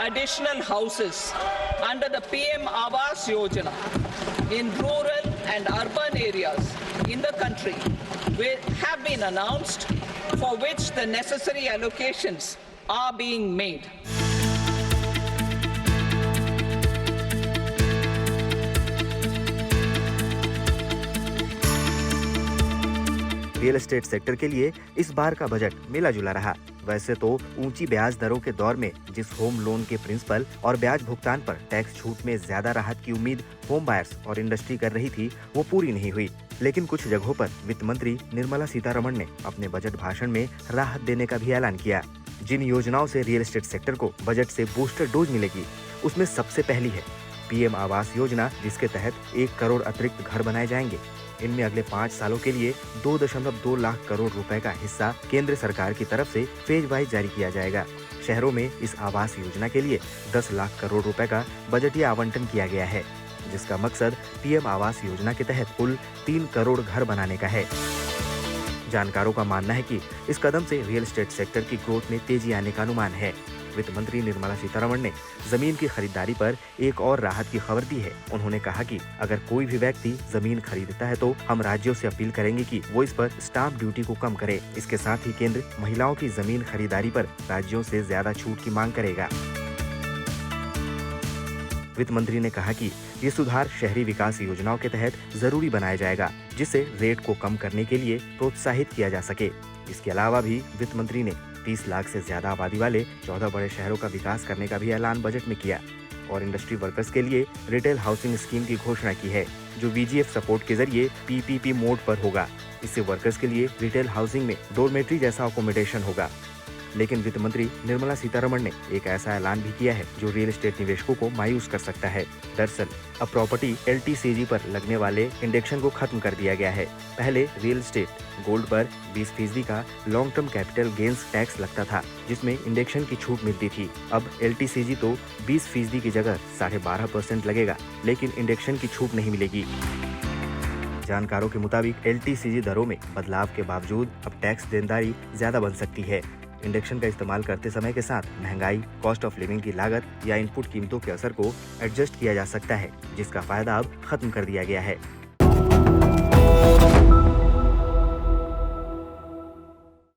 additional houses under the PM Awas Yojana in rural and urban areas in the country have been announced, for which the necessary allocations are being made. Real estate sector के लिए इस बार का budget मिला जुला रहा। वैसे तो ऊंची ब्याज दरों के दौर में जिस होम लोन के प्रिंसिपल और ब्याज भुगतान पर टैक्स छूट में ज्यादा राहत की उम्मीद होम बायर्स और इंडस्ट्री कर रही थी, वो पूरी नहीं हुई। लेकिन कुछ जगहों पर वित्त मंत्री निर्मला सीतारमण ने अपने बजट भाषण में राहत देने का भी ऐलान किया। जिन योजनाओं से रियल एस्टेट सेक्टर को बजट से बूस्टर डोज मिलेगी, उसमें सबसे पहली है पीएम आवास योजना, जिसके तहत 1 करोड़ अतिरिक्त घर बनाए जाएंगे। इनमें अगले 5 सालों के लिए 2.2 लाख करोड़ रुपए का हिस्सा केंद्र सरकार की तरफ से फेज वाइज जारी किया जाएगा। शहरों में इस आवास योजना के लिए 10 लाख करोड़ रुपए का बजटीय आवंटन किया गया है, जिसका मकसद पीएम आवास योजना के तहत कुल 3 करोड़ घर बनाने का है। जानकारों का मानना है कि इस कदम से रियल एस्टेट सेक्टर की ग्रोथ में तेजी आने का अनुमान है। वित्त मंत्री निर्मला सीतारमण ने जमीन की खरीदारी पर एक और राहत की खबर दी है। उन्होंने कहा कि अगर कोई भी व्यक्ति जमीन खरीदता है तो हम राज्यों से अपील करेंगे कि वो इस पर स्टाम्प ड्यूटी को कम करे। इसके साथ ही केंद्र महिलाओं की जमीन खरीदारी पर राज्यों से ज्यादा छूट की मांग करेगा। वित्त मंत्री ने कहा कि ये सुधार शहरी विकास योजनाओं के तहत जरूरी बनाया जाएगा, जिससे रेट को कम करने के लिए प्रोत्साहित किया जा सके। इसके अलावा भी वित्त मंत्री ने 30 लाख से ज्यादा आबादी वाले 14 बड़े शहरों का विकास करने का भी ऐलान बजट में किया और इंडस्ट्री वर्कर्स के लिए रिटेल हाउसिंग स्कीम की घोषणा की है, जो VGF सपोर्ट के जरिए PPP मोड पर होगा। इससे वर्कर्स के लिए रिटेल हाउसिंग में डोरमेट्री जैसा अकोमोडेशन होगा। लेकिन वित्त मंत्री निर्मला सीतारमण ने एक ऐसा ऐलान भी किया है जो रियल एस्टेट निवेशकों को मायूस कर सकता है। दरअसल अब प्रॉपर्टी LTCG पर लगने वाले इंडेक्शन को खत्म कर दिया गया है। पहले रियल एस्टेट गोल्ड पर 20% का long term capital gains tax लगता था, जिसमें इंडेक्शन की छूट मिलती थी। अब LTCG तो 20% की जगह 12.5% लगेगा, लेकिन इंडेक्शन की छूट नहीं मिलेगी। जानकारों के मुताबिक LTCG दरों में बदलाव के बावजूद अब टैक्स देनदारी ज्यादा बन सकती है। इंडेक्शन का इस्तेमाल करते समय के साथ महंगाई, कॉस्ट ऑफ लिविंग की लागत या इनपुट कीमतों के असर को एडजस्ट किया जा सकता है, जिसका फायदा अब खत्म कर दिया गया है।